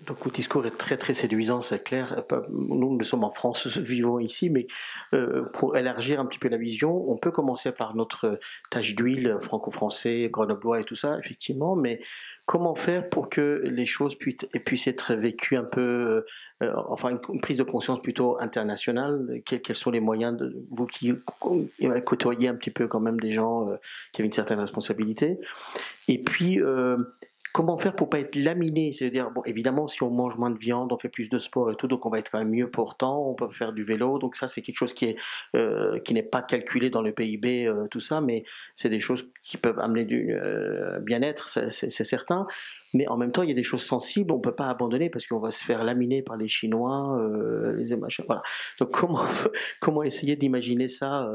Donc votre discours est très très séduisant, c'est clair. Nous sommes en France, vivons ici, mais pour élargir un petit peu la vision, on peut commencer par notre tache d'huile franco-français, grenoblois et tout ça, effectivement, mais comment faire pour que les choses puissent être vécues un peu, enfin une prise de conscience plutôt internationale? Quels sont les moyens, vous qui côtoyez un petit peu quand même des gens qui avaient une certaine responsabilité? Et puis, comment faire pour pas être laminé? C'est-à-dire, bon, évidemment, si on mange moins de viande, on fait plus de sport et tout, donc on va être quand même mieux portant, on peut faire du vélo, donc ça, c'est quelque chose qui n'est pas calculé dans le PIB, tout ça, mais c'est des choses qui peuvent amener du bien-être, c'est certain. Mais en même temps, il y a des choses sensibles, on peut pas abandonner parce qu'on va se faire laminer par les Chinois, les machins, voilà. Donc comment essayer d'imaginer ça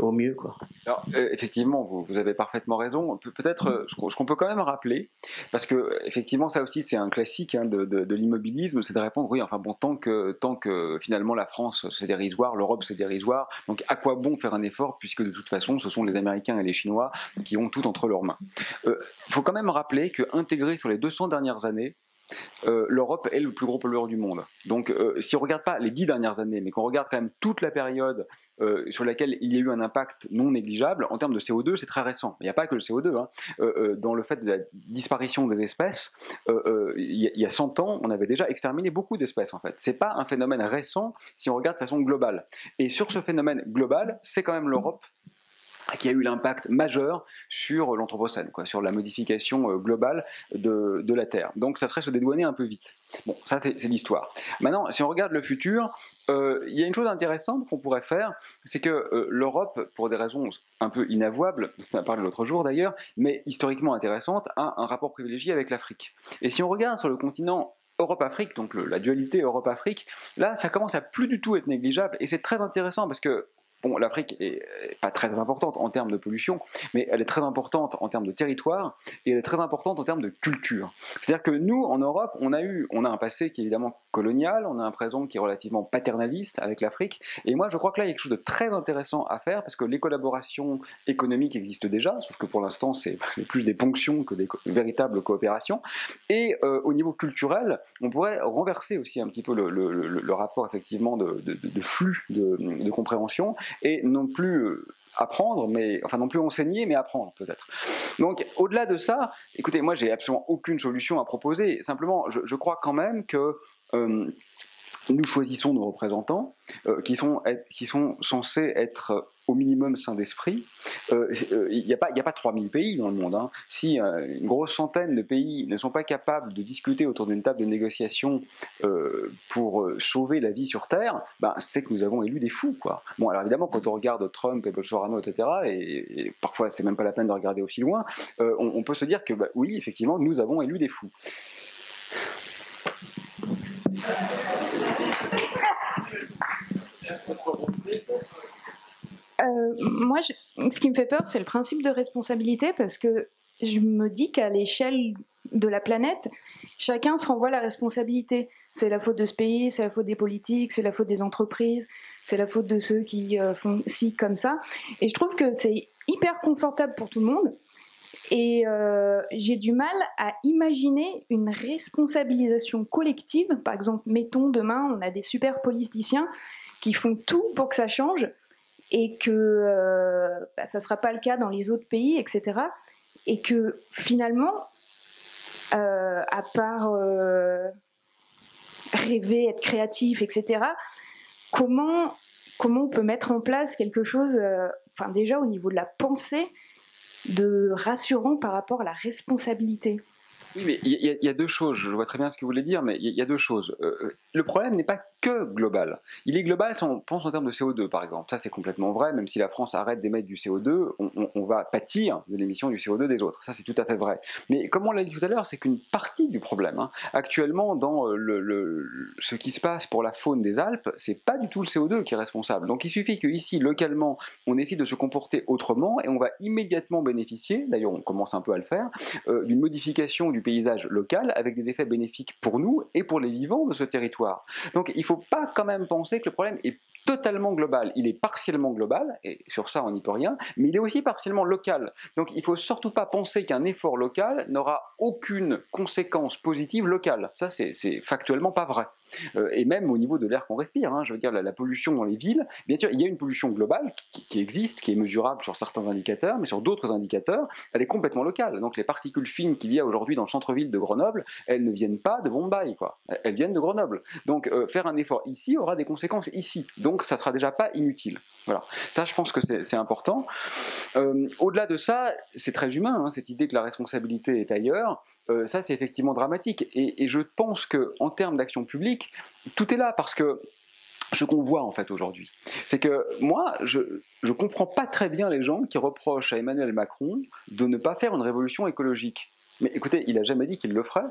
au mieux, quoi. Alors, effectivement, vous avez parfaitement raison. Peut-être ce qu'on peut quand même rappeler, parce que effectivement, ça aussi c'est un classique hein, de l'immobilisme, c'est de répondre oui, enfin bon, tant que finalement la France c'est dérisoire, l'Europe c'est dérisoire, donc à quoi bon faire un effort puisque de toute façon ce sont les Américains et les Chinois qui ont tout entre leurs mains. Il faut quand même rappeler que intégré sur les 200 dernières années, l'Europe est le plus gros pollueur du monde. Donc si on ne regarde pas les 10 dernières années, mais qu'on regarde quand même toute la période sur laquelle il y a eu un impact non négligeable, en termes de CO2, c'est très récent. Il n'y a pas que le CO2. Hein. Dans le fait de la disparition des espèces, il y a 100 ans, on avait déjà exterminé beaucoup d'espèces en fait. Ce n'est pas un phénomène récent si on regarde de façon globale. Et sur ce phénomène global, c'est quand même l'Europe qui a eu l'impact majeur sur l'Anthropocène, sur la modification globale de la Terre. Donc ça serait se dédouaner un peu vite. Bon, ça c'est l'histoire. Maintenant, si on regarde le futur, il y a une chose intéressante qu'on pourrait faire, c'est que l'Europe, pour des raisons un peu inavouables, on en a parlé l'autre jour d'ailleurs, mais historiquement intéressantes, a un rapport privilégié avec l'Afrique. Et si on regarde sur le continent Europe-Afrique, donc la dualité Europe-Afrique, là ça commence à plus du tout être négligeable, et c'est très intéressant parce que bon, l'Afrique est pas très importante en termes de pollution, mais elle est très importante en termes de territoire et elle est très importante en termes de culture. C'est-à-dire que nous, en Europe, on a un passé qui est évidemment colonial, on a un présent qui est relativement paternaliste avec l'Afrique, et moi je crois que là il y a quelque chose de très intéressant à faire parce que les collaborations économiques existent déjà, sauf que pour l'instant c'est plus des ponctions que des véritables coopérations, et au niveau culturel, on pourrait renverser aussi un petit peu le rapport effectivement de flux de compréhension, et non plus apprendre, non plus enseigner, mais apprendre peut-être. Donc au-delà de ça, écoutez, moi j'ai absolument aucune solution à proposer, simplement je crois quand même que nous choisissons nos représentants qui sont censés être au minimum sains d'esprit. Il n'y a pas 3000 pays dans le monde. Hein. Si une grosse centaine de pays ne sont pas capables de discuter autour d'une table de négociation pour sauver la vie sur Terre, c'est que nous avons élu des fous. Quoi. Bon, alors évidemment, quand on regarde Trump et Bolsonaro, etc., et parfois c'est même pas la peine de regarder aussi loin, on peut se dire que oui, effectivement, nous avons élu des fous. Moi, ce qui me fait peur, c'est le principe de responsabilité, parce que je me dis qu'à l'échelle de la planète, chacun se renvoie la responsabilité. C'est la faute de ce pays, c'est la faute des politiques, c'est la faute des entreprises, c'est la faute de ceux qui font ci comme ça. Et je trouve que c'est hyper confortable pour tout le monde. Et j'ai du mal à imaginer une responsabilisation collective. Par exemple, mettons demain, on a des super politiciens qui font tout pour que ça change, et que ça ne sera pas le cas dans les autres pays, etc. Et que finalement, à part rêver, être créatif, etc., comment on peut mettre en place quelque chose, déjà au niveau de la pensée, de rassurant par rapport à la responsabilité? Oui, mais il y a deux choses, je vois très bien ce que vous voulez dire, mais il y a deux choses. Le problème n'est pas que global. Il est global si on pense en termes de CO2, par exemple. Ça, c'est complètement vrai, même si la France arrête d'émettre du CO2, on va pâtir de l'émission du CO2 des autres. Ça, c'est tout à fait vrai. Mais comme on l'a dit tout à l'heure, c'est qu'une partie du problème. Hein. Actuellement, dans ce qui se passe pour la faune des Alpes, c'est pas du tout le CO2 qui est responsable. Donc il suffit qu'ici, localement, on essaie de se comporter autrement, et on va immédiatement bénéficier, d'ailleurs on commence un peu à le faire, d'une modification du paysage local avec des effets bénéfiques pour nous et pour les vivants de ce territoire. Donc il ne faut pas quand même penser que le problème est totalement global. Il est partiellement global, et sur ça on n'y peut rien, mais il est aussi partiellement local. Donc il ne faut surtout pas penser qu'un effort local n'aura aucune conséquence positive locale. Ça, c'est factuellement pas vrai. Et même au niveau de l'air qu'on respire, hein, je veux dire la pollution dans les villes, bien sûr il y a une pollution globale qui existe, qui est mesurable sur certains indicateurs, mais sur d'autres indicateurs, elle est complètement locale. Donc les particules fines qu'il y a aujourd'hui dans le centre-ville de Grenoble, elles ne viennent pas de Bombay, quoi. Elles viennent de Grenoble. Donc faire un effort ici aura des conséquences ici, donc ça sera déjà pas inutile. Voilà. Ça, je pense que c'est important. Au-delà de ça, c'est très humain, hein, cette idée que la responsabilité est ailleurs. Ça, c'est effectivement dramatique. Et je pense qu'en termes d'action publique, tout est là, parce que ce qu'on voit en fait aujourd'hui, c'est que moi, je ne comprends pas très bien les gens qui reprochent à Emmanuel Macron de ne pas faire une révolution écologique. Mais écoutez, il n'a jamais dit qu'il le ferait.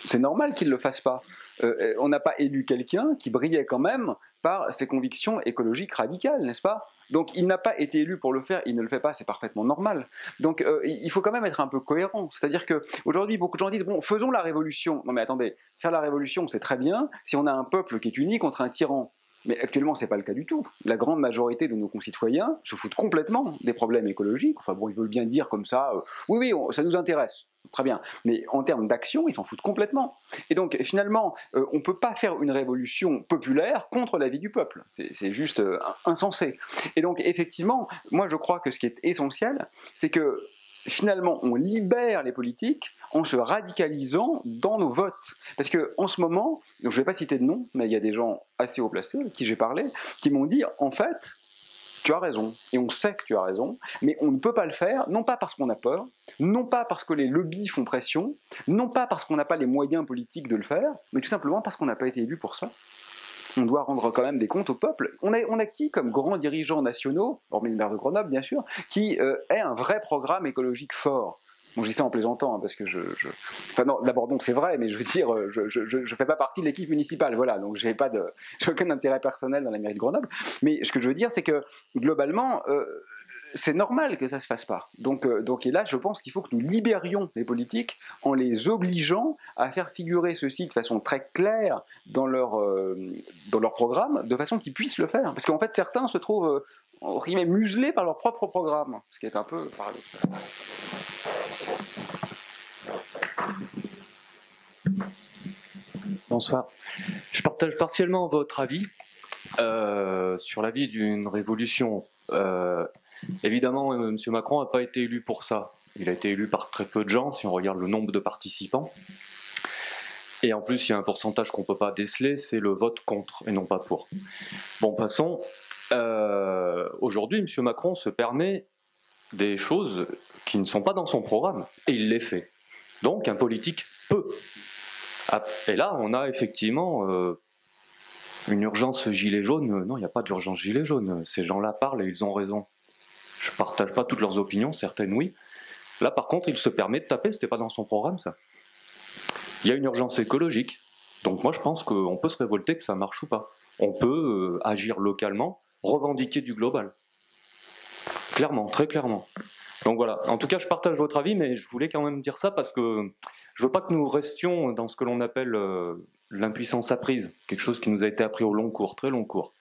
C'est normal qu'il ne le fasse pas. On n'a pas élu quelqu'un qui brillait quand même par ses convictions écologiques radicales, n'est-ce pas? Donc il n'a pas été élu pour le faire, il ne le fait pas, c'est parfaitement normal. Donc il faut quand même être un peu cohérent. C'est-à-dire qu'aujourd'hui, beaucoup de gens disent, bon, faisons la révolution. Non mais attendez, faire la révolution, c'est très bien si on a un peuple qui est uni contre un tyran. Mais actuellement, ce n'est pas le cas du tout. La grande majorité de nos concitoyens se foutent complètement des problèmes écologiques. Enfin bon, ils veulent bien dire comme ça, oui, ça nous intéresse. Très bien. Mais en termes d'action, ils s'en foutent complètement. Et donc, finalement, on ne peut pas faire une révolution populaire contre l'avis du peuple. C'est juste insensé. Et donc, effectivement, moi, je crois que ce qui est essentiel, c'est que, finalement, on libère les politiques en se radicalisant dans nos votes. Parce qu'en ce moment, donc je ne vais pas citer de nom, mais il y a des gens assez haut placés avec qui j'ai parlé, qui m'ont dit, en fait, tu as raison, et on sait que tu as raison, mais on ne peut pas le faire, non pas parce qu'on a peur, non pas parce que les lobbies font pression, non pas parce qu'on n'a pas les moyens politiques de le faire, mais tout simplement parce qu'on n'a pas été élu pour ça. On doit rendre quand même des comptes au peuple. On a qui comme grands dirigeants nationaux, hormis le maire de Grenoble bien sûr, qui ait un vrai programme écologique fort? Bon, je dis ça en plaisantant, hein, parce que Enfin non, d'abord donc c'est vrai, mais je veux dire, je fais pas partie de l'équipe municipale, voilà, donc j'ai aucun intérêt personnel dans la mairie de Grenoble, mais ce que je veux dire, c'est que, globalement, c'est normal que ça se fasse pas. Donc, et là, je pense qu'il faut que nous libérions les politiques en les obligeant à faire figurer ceci de façon très claire dans leur programme, de façon qu'ils puissent le faire. Parce qu'en fait, certains se trouvent muselés par leur propre programme, ce qui est un peu paradoxal. Bonsoir. Je partage partiellement votre avis sur l'avis d'une révolution. Évidemment, M. Macron n'a pas été élu pour ça. Il a été élu par très peu de gens, si on regarde le nombre de participants. Et en plus, il y a un pourcentage qu'on ne peut pas déceler, c'est le vote contre et non pas pour. Bon, passons. Aujourd'hui, M. Macron se permet des choses qui ne sont pas dans son programme, et il les fait. Donc, un politique peut. Et là, on a effectivement une urgence gilet jaune. Non, il n'y a pas d'urgence gilet jaune. Ces gens-là parlent et ils ont raison. Je ne partage pas toutes leurs opinions, certaines oui. Là, par contre, il se permet de taper, ce n'était pas dans son programme, ça. Il y a une urgence écologique. Donc moi, je pense qu'on peut se révolter que ça marche ou pas. On peut agir localement, revendiquer du global. Clairement, très clairement. Donc voilà, en tout cas, je partage votre avis, mais je voulais quand même dire ça parce que je veux pas que nous restions dans ce que l'on appelle l'impuissance apprise, quelque chose qui nous a été appris au long cours, très long cours.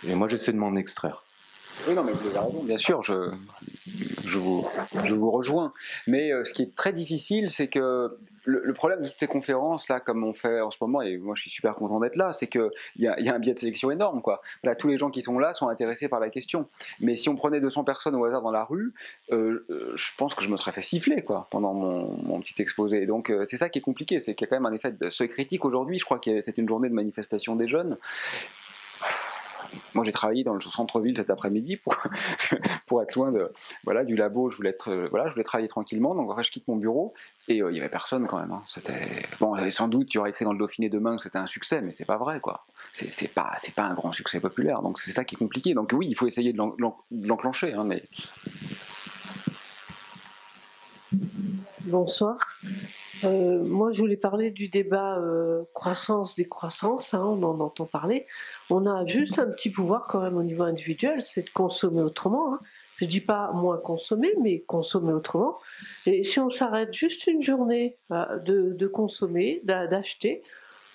Et moi, j'essaie de m'en extraire. Oui, non, mais vous avez raison, bien sûr, je vous rejoins. Mais ce qui est très difficile, c'est que le problème de toutes ces conférences, là, comme on fait en ce moment, et moi je suis super content d'être là, c'est qu'il y a un biais de sélection énorme, quoi. Voilà, tous les gens qui sont là sont intéressés par la question. Mais si on prenait 200 personnes au hasard dans la rue, je pense que je me serais fait siffler, quoi, pendant mon petit exposé. Donc c'est ça qui est compliqué, c'est qu'il y a quand même un effet de seuil critique aujourd'hui. Je crois que c'est une journée de manifestation des jeunes. Moi, j'ai travaillé dans le centre-ville cet après-midi pour être loin du labo. Je voulais travailler tranquillement. Donc, après, je quitte mon bureau et il n'y avait personne quand même. Hein. Bon, sans doute, tu aurais écrit dans le Dauphiné demain que c'était un succès, mais c'est pas vrai, quoi. C'est pas un grand succès populaire. Donc, c'est ça qui est compliqué. Donc, oui, il faut essayer de l'enclencher, hein, mais. Bonsoir. Moi, je voulais parler du débat croissance-décroissance, hein, on en entend parler. On a juste un petit pouvoir quand même au niveau individuel, c'est de consommer autrement. Hein. Je ne dis pas moins consommer, mais consommer autrement. Et si on s'arrête juste une journée de consommer, d'acheter,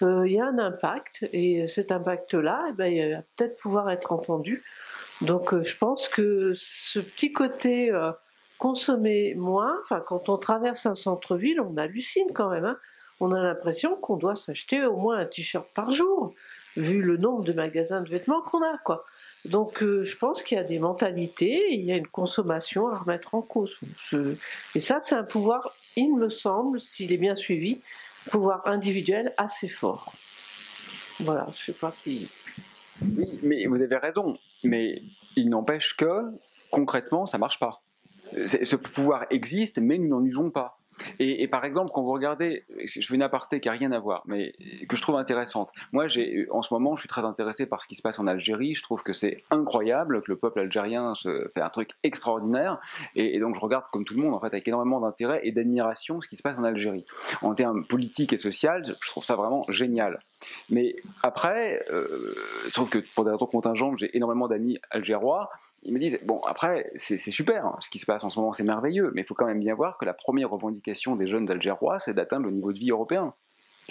il y a un impact, et cet impact-là, il va peut-être pouvoir être entendu. Donc je pense que ce petit côté consommer moins, quand on traverse un centre-ville, on hallucine quand même, hein. On a l'impression qu'on doit s'acheter au moins un t-shirt par jour, vu le nombre de magasins de vêtements qu'on a, quoi. Donc je pense qu'il y a des mentalités, il y a une consommation à remettre en cause. Et ça, c'est un pouvoir, il me semble, s'il est bien suivi, pouvoir individuel assez fort. Voilà, je ne sais pas si... Oui, mais vous avez raison, mais il n'empêche que, concrètement, ça ne marche pas. Ce pouvoir existe, mais nous n'en usons pas. Et par exemple, quand vous regardez, je fais une aparté qui n'a rien à voir, mais que je trouve intéressante. Moi, en ce moment, je suis très intéressé par ce qui se passe en Algérie. Je trouve que c'est incroyable, que le peuple algérien se fait un truc extraordinaire. Et donc, je regarde, comme tout le monde, en fait, avec énormément d'intérêt et d'admiration ce qui se passe en Algérie. En termes politiques et sociaux, je trouve ça vraiment génial. Mais après, je trouve que pour des raisons contingentes, j'ai énormément d'amis algérois. Ils me disent, bon, après, c'est super, hein, ce qui se passe en ce moment, c'est merveilleux, mais il faut quand même bien voir que la première revendication des jeunes algérois, c'est d'atteindre le niveau de vie européen.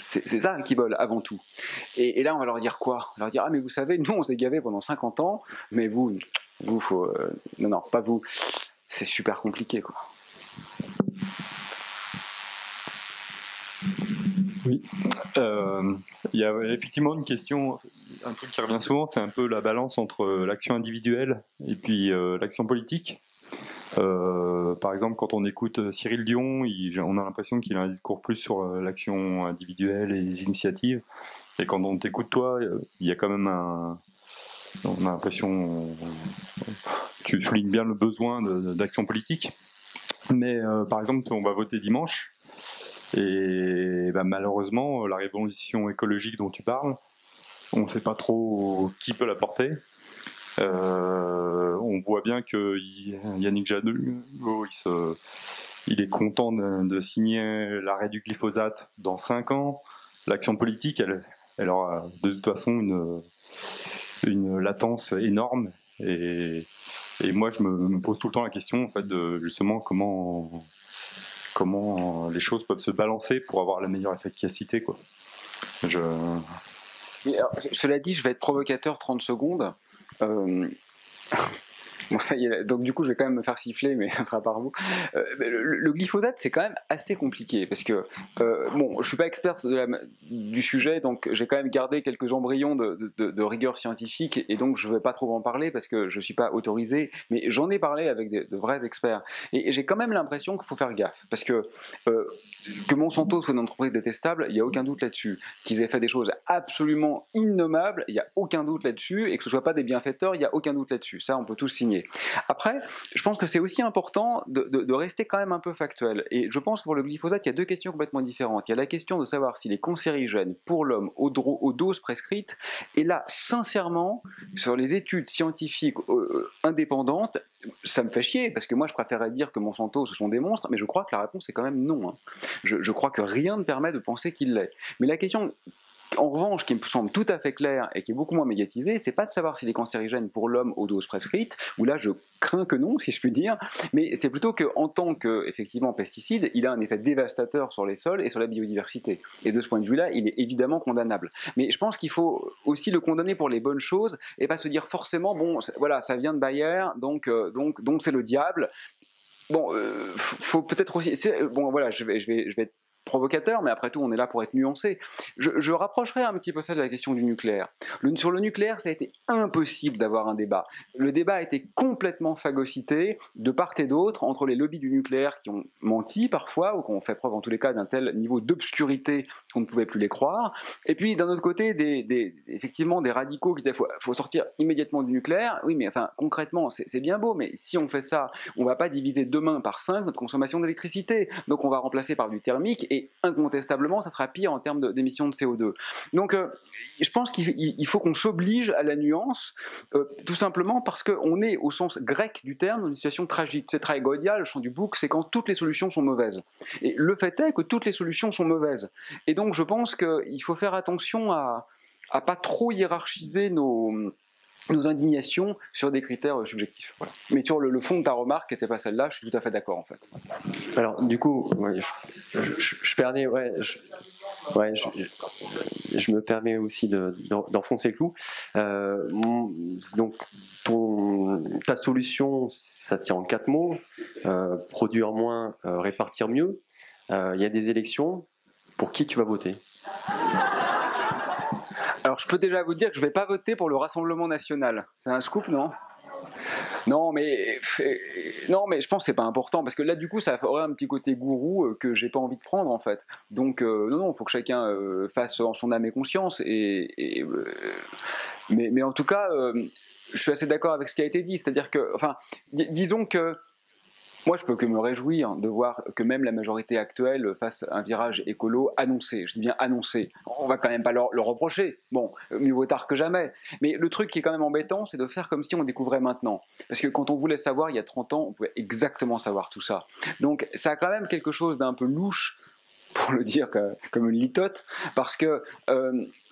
C'est ça qu'ils veulent avant tout. Et là, on va leur dire quoi? On va leur dire, ah, mais vous savez, nous, on s'est gavés pendant 50 ans, mais vous faut... non, pas vous. C'est super compliqué, quoi. Oui, il y a effectivement une question, un truc qui revient souvent, c'est un peu la balance entre l'action individuelle et puis l'action politique. Par exemple, quand on écoute Cyril Dion, on a l'impression qu'il a un discours plus sur l'action individuelle et les initiatives. Et quand on t'écoute toi, il y a quand même on a l'impression, tu soulignes bien le besoin d'action politique. Mais par exemple, on va voter dimanche. Et malheureusement, la révolution écologique dont tu parles, on ne sait pas trop qui peut la porter. On voit bien que Yannick Jadot, il est content de signer l'arrêt du glyphosate dans 5 ans. L'action politique, elle aura de toute façon une latence énorme. Et moi, je me pose tout le temps la question, en fait, de justement comment les choses peuvent se balancer pour avoir la meilleure efficacité, quoi. Mais alors, cela dit, je vais être provocateur 30 secondes. Bon, ça y est, donc du coup je vais quand même me faire siffler, mais ça sera par vous. Le glyphosate, c'est quand même assez compliqué, parce que bon, je suis pas expert du sujet, donc j'ai quand même gardé quelques embryons de rigueur scientifique, et donc je vais pas trop en parler parce que je suis pas autorisé, mais j'en ai parlé avec de vrais experts, et j'ai quand même l'impression qu'il faut faire gaffe, parce que Monsanto soit une entreprise détestable, il y a aucun doute là-dessus. Qu'ils aient fait des choses absolument innommables, il y a aucun doute là-dessus, et que ce soit pas des bienfaiteurs, il y a aucun doute là-dessus. Ça, on peut tous signer. Après, je pense que c'est aussi important de rester quand même un peu factuel. Et je pense que pour le glyphosate, il y a deux questions complètement différentes. Il y a la question de savoir s'il est cancérigène pour l'homme aux doses prescrites. Et là, sincèrement, sur les études scientifiques indépendantes, ça me fait chier, parce que moi je préférerais dire que Monsanto ce sont des monstres, mais je crois que la réponse est quand même non. Hein. Je crois que rien ne permet de penser qu'il l'est. Mais la question, en revanche, qui me semble tout à fait claire et qui est beaucoup moins médiatisée, c'est pas de savoir s'il est cancérigène pour l'homme aux doses prescrites, où là je crains que non, si je puis dire, mais c'est plutôt qu'en tant que effectivement pesticide, il a un effet dévastateur sur les sols et sur la biodiversité. Et de ce point de vue-là, il est évidemment condamnable. Mais je pense qu'il faut aussi le condamner pour les bonnes choses et pas se dire forcément, bon, voilà, ça vient de Bayer, donc c'est le diable. Bon, faut peut-être aussi. Bon, voilà, je vais être provocateur, mais après tout, on est là pour être nuancé. Je rapprocherai un petit peu ça de la question du nucléaire. Sur le nucléaire, ça a été impossible d'avoir un débat. Le débat a été complètement phagocyté de part et d'autre entre les lobbies du nucléaire qui ont menti parfois, ou qui ont fait preuve en tous les cas d'un tel niveau d'obscurité qu'on ne pouvait plus les croire, et puis d'un autre côté, effectivement, des radicaux qui disaient faut sortir immédiatement du nucléaire. Oui, mais enfin, concrètement, c'est bien beau, mais si on fait ça, on ne va pas diviser demain par 5 notre consommation d'électricité. Donc on va remplacer par du thermique, et incontestablement, ça sera pire en termes d'émissions de CO2. Donc, je pense qu'il faut qu'on s'oblige à la nuance, tout simplement parce qu'on est, au sens grec du terme, dans une situation tragique. C'est traégodia, le chant du bouc, c'est quand toutes les solutions sont mauvaises. Et le fait est que toutes les solutions sont mauvaises. Et donc, je pense qu'il faut faire attention à pas trop hiérarchiser nos indignations sur des critères subjectifs. Voilà. Mais sur le fond de ta remarque, qui n'était pas celle-là, je suis tout à fait d'accord en fait. Alors du coup, ouais, je perdais, je me permets aussi d'enfoncer le clou. Donc, ta solution, ça tient en 4 mots. Produire moins, répartir mieux. Il y a des élections. Pour qui tu vas voter ? Alors, je peux déjà vous dire que je ne vais pas voter pour le Rassemblement national. C'est un scoop, non ? Non, mais je pense que c'est pas important parce que là, du coup, ça aurait un petit côté gourou que j'ai pas envie de prendre en fait. Donc, non, il faut que chacun fasse en son âme et conscience. Mais en tout cas, je suis assez d'accord avec ce qui a été dit. C'est-à-dire que, enfin, disons que moi, je peux que me réjouir de voir que même la majorité actuelle fasse un virage écolo annoncé. Je dis bien annoncé. On va quand même pas le reprocher. Bon, mieux vaut tard que jamais. Mais le truc qui est quand même embêtant, c'est de faire comme si on découvrait maintenant. Parce que quand on voulait savoir il y a 30 ans, on pouvait exactement savoir tout ça. Donc, ça a quand même quelque chose d'un peu louche, pour le dire comme une litote, parce que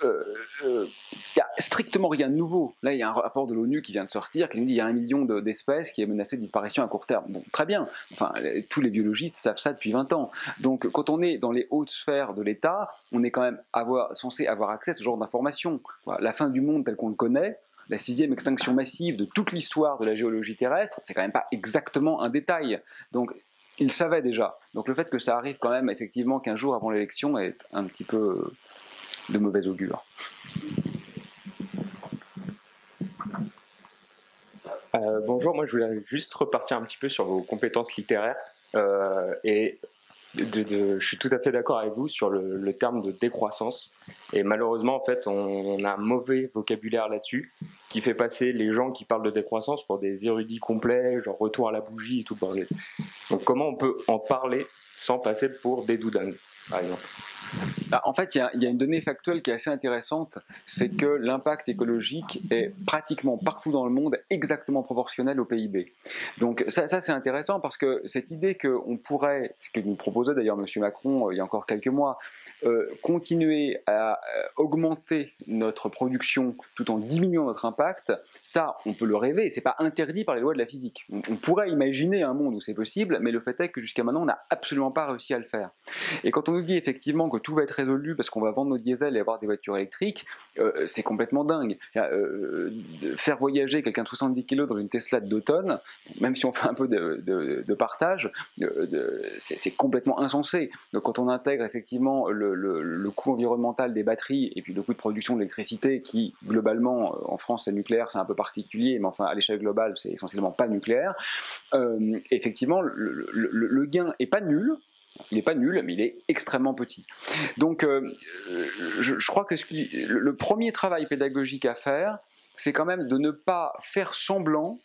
y a strictement rien de nouveau. Là, il y a un rapport de l'ONU qui vient de sortir qui nous dit qu'il y a 1 million d'espèces qui est menacé de disparition à court terme. Bon, très bien. Enfin, tous les biologistes savent ça depuis 20 ans. Donc, quand on est dans les hautes sphères de l'État, on est quand même censé avoir accès à ce genre d'informations. Voilà, la fin du monde tel qu'on le connaît, la 6e extinction massive de toute l'histoire de la géologie terrestre, c'est quand même pas exactement un détail. Donc, ils savaient déjà. Donc le fait que ça arrive quand même effectivement 15 jours avant l'élection est un petit peu de mauvais augure. Bonjour, moi je voulais juste repartir un petit peu sur vos compétences littéraires je suis tout à fait d'accord avec vous sur le terme de décroissance et malheureusement en fait on a un mauvais vocabulaire là-dessus qui fait passer les gens qui parlent de décroissance pour des érudits complets, genre retour à la bougie et tout le bordel. Donc comment on peut en parler sans passer pour des doudingues, par exemple ? En fait, il y a une donnée factuelle qui est assez intéressante, c'est que l'impact écologique est pratiquement partout dans le monde exactement proportionnel au PIB. Donc ça c'est intéressant parce que cette idée qu'on pourrait, ce que nous proposait d'ailleurs M. Macron il y a encore quelques mois, continuer à augmenter notre production tout en diminuant notre impact, ça on peut le rêver, c'est pas interdit par les lois de la physique. On pourrait imaginer un monde où c'est possible, mais le fait est que jusqu'à maintenant on n'a absolument pas réussi à le faire. Et quand on nous dit effectivement que tout va être résolu parce qu'on va vendre nos diesels et avoir des voitures électriques, c'est complètement dingue. Faire voyager quelqu'un de 70 kg dans une Tesla de 2 tonnes, même si on fait un peu de partage, c'est complètement insensé. Donc quand on intègre effectivement le coût environnemental des batteries et puis le coût de production de l'électricité qui, globalement, en France c'est nucléaire, c'est un peu particulier, mais enfin à l'échelle globale c'est essentiellement pas nucléaire, effectivement le gain est pas nul. Il n'est pas nul, mais il est extrêmement petit. Donc, je crois que le premier travail pédagogique à faire, c'est quand même de ne pas faire semblant.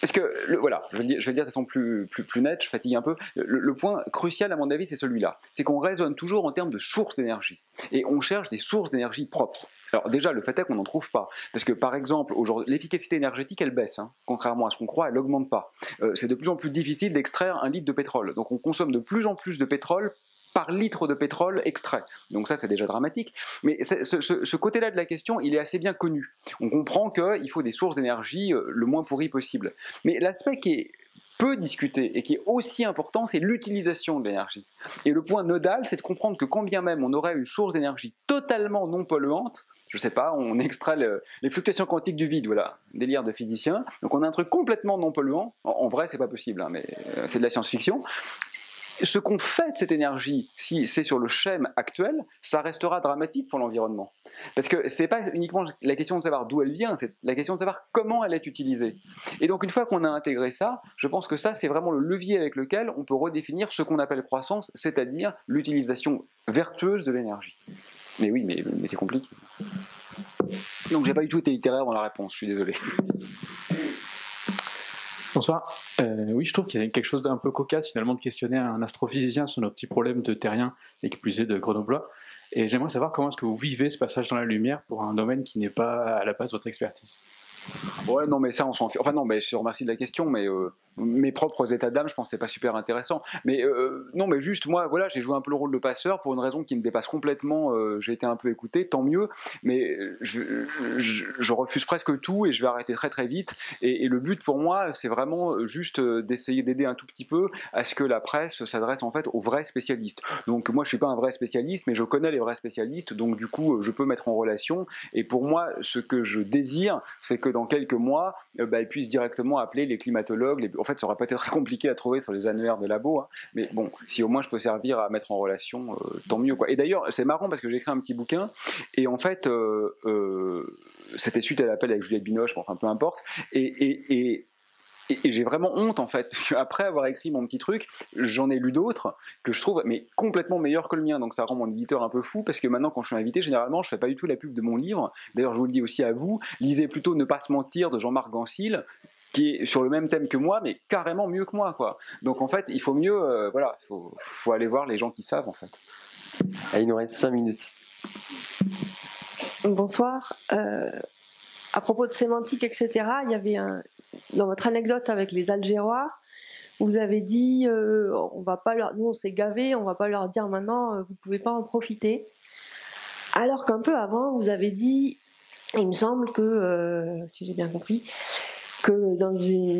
Parce que, voilà, je vais dire de façon plus nette, je fatigue un peu. Le point crucial, à mon avis, c'est celui-là. C'est qu'on raisonne toujours en termes de sources d'énergie. Et on cherche des sources d'énergie propres. Alors déjà, le fait est qu'on n'en trouve pas. Parce que par exemple, aujourd'hui, l'efficacité énergétique, elle baisse. Contrairement à ce qu'on croit, elle n'augmente pas. C'est de plus en plus difficile d'extraire 1 litre de pétrole. Donc on consomme de plus en plus de pétrole par litre de pétrole extrait. Donc ça, c'est déjà dramatique. Mais ce côté-là de la question, il est assez bien connu. On comprend qu'il faut des sources d'énergie le moins pourries possible. Mais l'aspect qui est peu discuté et qui est aussi important, c'est l'utilisation de l'énergie. Et le point nodal, c'est de comprendre que quand bien même on aurait une source d'énergie totalement non polluante, je sais pas, on extrait les fluctuations quantiques du vide, voilà, délire de physicien, donc on a un truc complètement non polluant, en vrai c'est pas possible, mais c'est de la science-fiction. Ce qu'on fait de cette énergie, si c'est sur le schème actuel, ça restera dramatique pour l'environnement. Parce que c'est pas uniquement la question de savoir d'où elle vient, c'est la question de savoir comment elle est utilisée. Et donc une fois qu'on a intégré ça, je pense que ça c'est vraiment le levier avec lequel on peut redéfinir ce qu'on appelle croissance, c'est-à-dire l'utilisation vertueuse de l'énergie. Mais oui, mais c'est compliqué. Donc j'ai pas du tout été littéraire dans la réponse, je suis désolé. Bonsoir. Oui, je trouve qu'il y a quelque chose d'un peu cocasse finalement de questionner un astrophysicien sur nos petits problèmes de terriens et qui plus est de Grenoblois. Et j'aimerais savoir comment est-ce que vous vivez ce passage dans la lumière pour un domaine qui n'est pas à la base votre expertise. Ouais, non, mais ça, on s'en fiche. Enfin, non, mais je te remercie de la question, mais mes propres états d'âme, je pense que c'est pas super intéressant. Mais non, mais juste, moi, voilà, j'ai joué un peu le rôle de passeur pour une raison qui me dépasse complètement. J'ai été un peu écouté, tant mieux, mais je refuse presque tout et je vais arrêter très très vite. Et le but pour moi, c'est vraiment juste d'essayer d'aider un tout petit peu à ce que la presse s'adresse en fait aux vrais spécialistes. Donc, moi, je suis pas un vrai spécialiste, mais je connais les vrais spécialistes, donc du coup, je peux mettre en relation. Et pour moi, ce que je désire, c'est que dans quelques mois, ils puissent directement appeler les climatologues. En fait, ça aurait pas été très compliqué à trouver sur les annuaires de labo, hein, mais bon, si au moins je peux servir à mettre en relation, tant mieux, quoi. Et d'ailleurs, c'est marrant parce que j'ai écrit un petit bouquin, et en fait, c'était suite à l'appel avec Juliette Binoche, enfin peu importe, et j'ai vraiment honte en fait, parce qu'après avoir écrit mon petit truc, j'en ai lu d'autres que je trouve mais complètement meilleurs que le mien, donc ça rend mon éditeur un peu fou, parce que maintenant quand je suis invité, généralement je fais pas du tout la pub de mon livre. D'ailleurs je vous le dis aussi à vous, lisez plutôt Ne pas se mentir de Jean-Marc Gansil, qui est sur le même thème que moi, mais carrément mieux que moi, quoi. Donc en fait, il faut mieux, voilà, faut aller voir les gens qui savent en fait. Ah, il nous reste 5 minutes. Bonsoir. À propos de sémantique, etc., il y avait dans votre anecdote avec les Algérois, vous avez dit, on va pas nous on s'est gavés, on va pas leur dire maintenant, vous pouvez pas en profiter. Alors qu'un peu avant, vous avez dit, il me semble que, si j'ai bien compris, que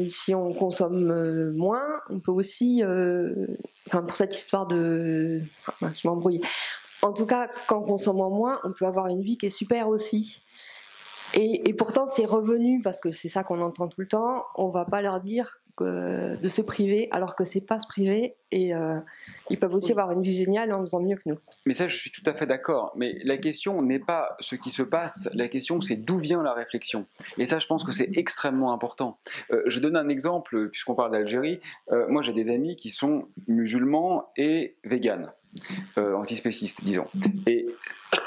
si on consomme moins, on peut aussi, pour cette histoire de, je m'embrouille. En tout cas, quand on consomme moins, on peut avoir une vie qui est super aussi. Et pourtant, c'est revenu, parce que c'est ça qu'on entend tout le temps, on va pas leur dire de se priver, alors que c'est pas se priver, et ils peuvent aussi avoir une vie géniale en faisant mieux que nous. Mais ça, je suis tout à fait d'accord, mais la question n'est pas ce qui se passe, la question c'est d'où vient la réflexion. Et ça, je pense que c'est extrêmement important. Je donne un exemple, puisqu'on parle d'Algérie. Moi, j'ai des amis qui sont musulmans et véganes. Antispécistes, disons. Et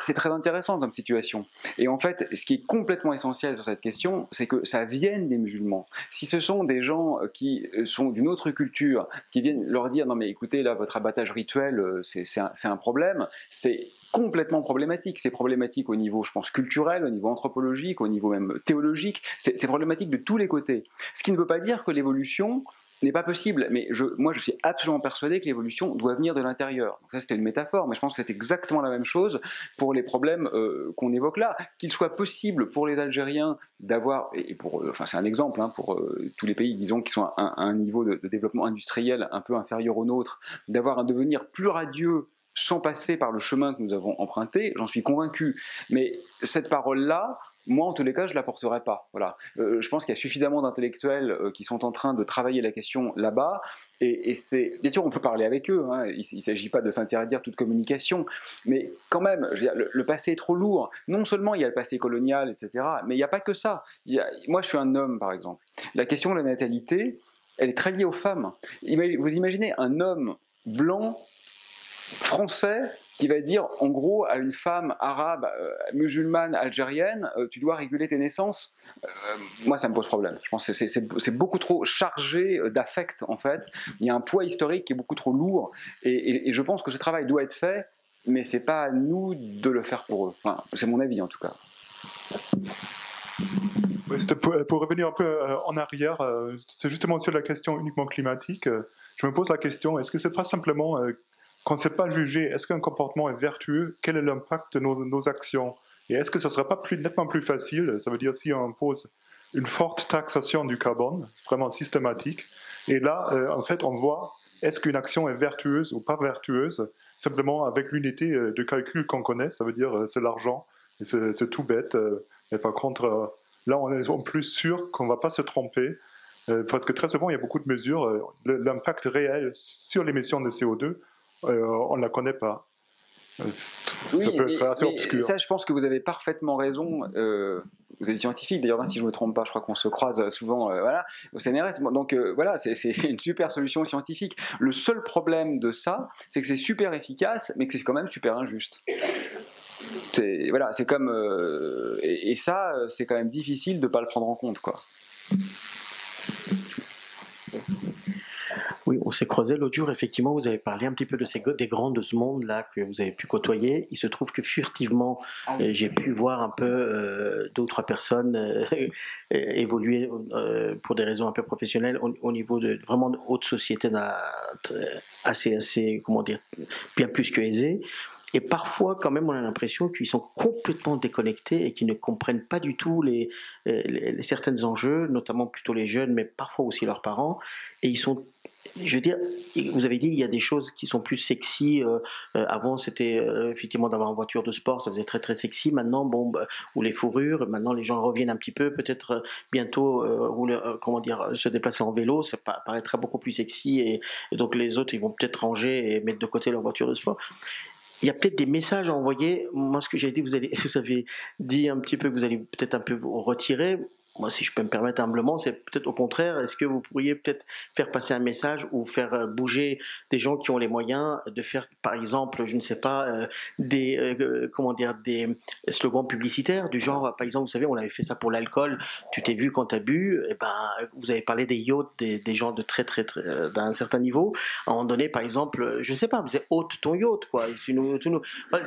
c'est très intéressant comme situation. Et en fait, ce qui est complètement essentiel sur cette question, c'est que ça vienne des musulmans. Si ce sont des gens qui sont d'une autre culture, qui viennent leur dire « Non mais écoutez, là, votre abattage rituel, c'est un problème », c'est complètement problématique. C'est problématique au niveau, je pense, culturel, au niveau anthropologique, au niveau même théologique. C'est problématique de tous les côtés. Ce qui ne veut pas dire que l'évolution n'est pas possible, mais moi je suis absolument persuadé que l'évolution doit venir de l'intérieur. Donc ça c'était une métaphore, mais je pense que c'est exactement la même chose pour les problèmes qu'on évoque là. Qu'il soit possible pour les Algériens d'avoir, c'est un exemple pour tous les pays, disons, qui sont à un niveau de développement industriel un peu inférieur au nôtre, d'avoir un devenir plus radieux sans passer par le chemin que nous avons emprunté, j'en suis convaincu. Mais cette parole-là, moi, en tous les cas, je ne la porterai pas. Voilà. Je pense qu'il y a suffisamment d'intellectuels qui sont en train de travailler la question là-bas. Et c'est, bien sûr, on peut parler avec eux. Hein. Il ne s'agit pas de s'interdire toute communication. Mais quand même, je veux dire, le passé est trop lourd. Non seulement il y a le passé colonial, etc., mais il n'y a pas que ça. Moi, je suis un homme, par exemple. La question de la natalité, elle est très liée aux femmes. Vous imaginez un homme blanc, français, qui va dire en gros à une femme arabe, musulmane, algérienne, tu dois réguler tes naissances. Moi ça me pose problème. Je pense que c'est beaucoup trop chargé d'affect en fait. Il y a un poids historique qui est beaucoup trop lourd et je pense que ce travail doit être fait, mais c'est pas à nous de le faire pour eux. Enfin, c'est mon avis en tout cas. Pour revenir un peu en arrière, c'est justement sur la question uniquement climatique. Je me pose la question, est-ce que c'est pas simplement qu'on ne sait pas juger, est-ce qu'un comportement est vertueux, quel est l'impact de nos actions? Et est-ce que ça ne serait pas nettement plus facile, ça veut dire si on impose une forte taxation du carbone, vraiment systématique, et là, en fait, on voit, est-ce qu'une action est vertueuse ou pas vertueuse, simplement avec l'unité de calcul qu'on connaît, ça veut dire c'est l'argent, et c'est tout bête, mais par contre, là, on est en plus sûr qu'on ne va pas se tromper, parce que très souvent, il y a beaucoup de mesures, l'impact réel sur l'émission de CO2, on ne la connaît pas. Oui, ça peut être assez obscur. Ça, je pense que vous avez parfaitement raison. Vous êtes scientifique, d'ailleurs, si je ne me trompe pas, je crois qu'on se croise souvent voilà, au CNRS. Donc voilà, c'est une super solution scientifique. Le seul problème de ça, c'est que c'est super efficace, mais que c'est quand même super injuste. Voilà, c'est comme... et ça, c'est quand même difficile de ne pas le prendre en compte, quoi. Oui, On s'est croisés l'autre jour, effectivement, vous avez parlé un petit peu des grands de ce monde-là que vous avez pu côtoyer. Il se trouve que furtivement, j'ai pu voir un peu 2 ou 3 personnes évoluer pour des raisons un peu professionnelles au niveau de vraiment de haute société assez, comment dire, bien plus que aisée. Et parfois, quand même, on a l'impression qu'ils sont complètement déconnectés et qu'ils ne comprennent pas du tout certains enjeux, notamment plutôt les jeunes, mais parfois aussi leurs parents. Et ils sont, je veux dire, vous avez dit, il y a des choses qui sont plus sexy. Avant, c'était effectivement d'avoir une voiture de sport, ça faisait très très sexy. Maintenant, ou les fourrures. Maintenant, les gens reviennent un petit peu. Peut-être bientôt, comment dire, se déplacer en vélo, ça paraîtra beaucoup plus sexy. Et donc les autres, ils vont peut-être ranger et mettre de côté leur voiture de sport. Il y a peut-être des messages à envoyer. Moi, ce que j'ai dit, vous avez dit un petit peu que vous allez peut-être un peu vous retirer. Moi, si je peux me permettre humblement, c'est peut-être au contraire, est-ce que vous pourriez peut-être faire passer un message ou faire bouger des gens qui ont les moyens de faire, par exemple, je ne sais pas, des slogans publicitaires du genre, par exemple, vous savez, on avait fait ça pour l'alcool, tu t'es vu quand tu as bu, et ben, vous avez parlé des yachts, des gens de très d'un certain niveau. À un moment donné, par exemple, je ne sais pas, vous êtes ôte ton yacht, quoi. Voilà,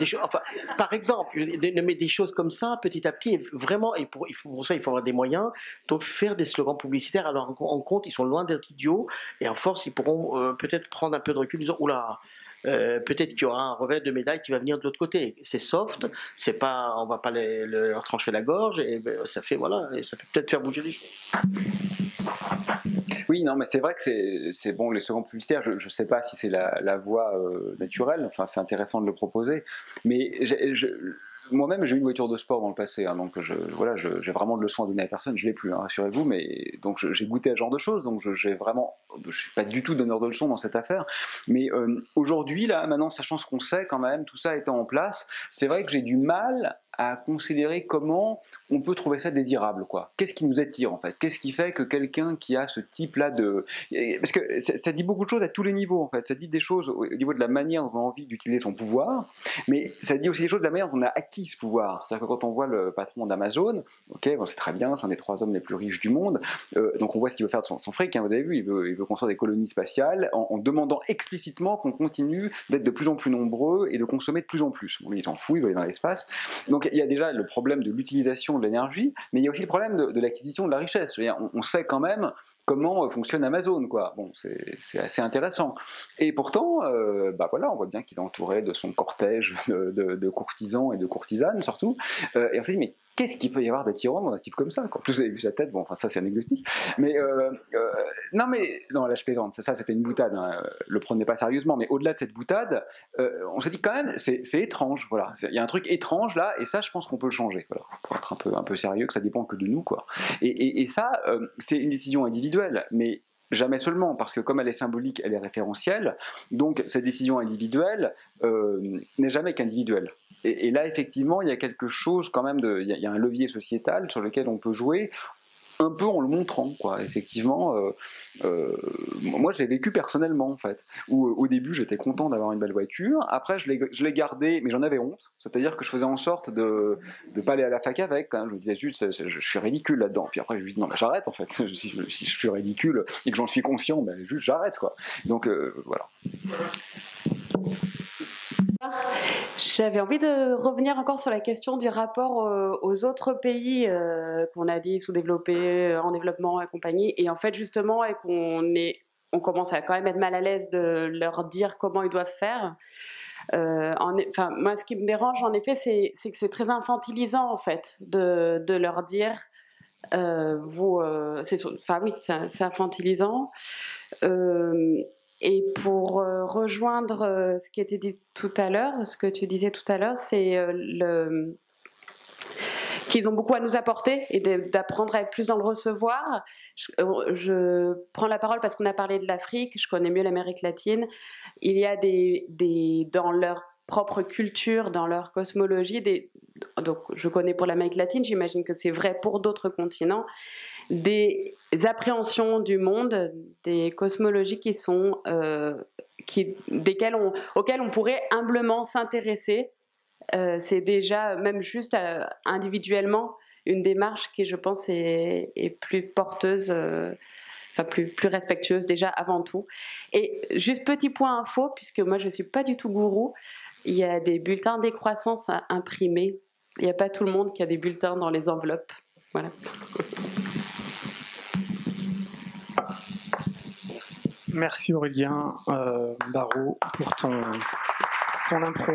par exemple, de mettre des choses comme ça, petit à petit, et vraiment, pour ça, il faut avoir des moyens. Donc faire des slogans publicitaires, alors en compte, ils sont loin d'être idiots, et en force, ils pourront peut-être prendre un peu de recul, en disant oula, peut-être qu'il y aura un revers de médaille qui va venir de l'autre côté. C'est soft, c'est pas, on va pas leur trancher la gorge, et ça fait voilà, et ça peut peut-être faire bouger les choses. Oui, non, mais c'est vrai que c'est bon, les slogans publicitaires, je ne sais pas si c'est la voie naturelle, enfin c'est intéressant de le proposer, mais moi-même, j'ai eu une voiture de sport dans le passé, hein, donc j'ai vraiment de leçons à donner à personne. Je l'ai plus, hein, rassurez-vous, mais donc j'ai goûté à ce genre de choses, donc je suis pas du tout donneur de leçons dans cette affaire. Mais aujourd'hui, là, maintenant, sachant ce qu'on sait quand même, tout ça étant en place, c'est vrai que j'ai du mal à considérer comment on peut trouver ça désirable, quoi. Qu'est-ce qui nous attire en fait? Qu'est-ce qui fait que quelqu'un qui a ce type-là de... Parce que ça dit beaucoup de choses à tous les niveaux en fait. Ça dit des choses au niveau de la manière dont on a envie d'utiliser son pouvoir, mais ça dit aussi des choses de la manière dont on a acquis ce pouvoir. C'est-à-dire que quand on voit le patron d'Amazon, ok, bon, c'est très bien, c'est un des 3 hommes les plus riches du monde, donc on voit ce qu'il veut faire de son fric, hein, vous avez vu, il veut construire des colonies spatiales en demandant explicitement qu'on continue d'être de plus en plus nombreux et de consommer de plus en plus. Bon, il s'en fout, il va aller dans l'espace. Donc il y a déjà le problème de l'utilisation de l'énergie, mais il y a aussi le problème de l'acquisition de la richesse. Je veux dire, on sait quand même comment fonctionne Amazon, quoi. Bon, c'est assez intéressant. Et pourtant, voilà, on voit bien qu'il est entouré de son cortège de courtisans et de courtisanes, surtout. Et on s'est dit, mais qu'est-ce qu'il peut y avoir d'attirant dans un type comme ça, quoi. En plus, vous avez vu sa tête, bon, enfin, ça, c'est anecdotique. Mais, non, là, je plaisante. Ça, c'était une boutade, hein. Le prenez pas sérieusement. Mais au-delà de cette boutade, on s'est dit quand même, c'est étrange, voilà. Il y a un truc étrange, là, et ça, je pense qu'on peut le changer, voilà. Pour être un peu sérieux, que ça dépend que de nous, quoi. Et ça, c'est une décision individuelle, mais jamais seulement, parce que comme elle est symbolique, elle est référentielle, donc cette décision individuelle n'est jamais qu'individuelle. Et là, effectivement, il y a quelque chose quand même, il y a un levier sociétal sur lequel on peut jouer, un peu en le montrant, quoi. Effectivement, moi je l'ai vécu personnellement en fait, où au début j'étais content d'avoir une belle voiture, après je l'ai gardée, mais j'en avais honte, c'est-à-dire que je faisais en sorte de ne pas aller à la fac avec, hein. Je me disais juste, je suis ridicule là-dedans, puis après je me dis non mais j'arrête en fait, si je suis ridicule et que j'en suis conscient, ben juste j'arrête, quoi. Donc voilà. J'avais envie de revenir encore sur la question du rapport aux autres pays qu'on a dit sous-développés, en développement et compagnie, et en fait justement, et on commence à quand même être mal à l'aise de leur dire comment ils doivent faire. Moi, ce qui me dérange en effet, c'est que c'est très infantilisant en fait de leur dire c'est infantilisant. Et pour rejoindre ce qui était dit tout à l'heure, ce que tu disais tout à l'heure, c'est qu'ils ont beaucoup à nous apporter et d'apprendre à être plus dans le recevoir. Je prends la parole parce qu'on a parlé de l'Afrique, je connais mieux l'Amérique latine. Il y a dans leur propre culture, dans leur cosmologie, donc je connais pour l'Amérique latine, j'imagine que c'est vrai pour d'autres continents, des appréhensions du monde, des cosmologies auxquelles on pourrait humblement s'intéresser. C'est déjà, même juste individuellement, une démarche qui, je pense, est plus porteuse enfin plus respectueuse déjà avant tout. Et juste petit point info, puisque moi je suis pas du tout gourou, il y a des bulletins décroissance à imprimer. Il n'y a pas tout le monde qui a des bulletins dans les enveloppes. Voilà. Merci Aurélien Barraud pour ton impro.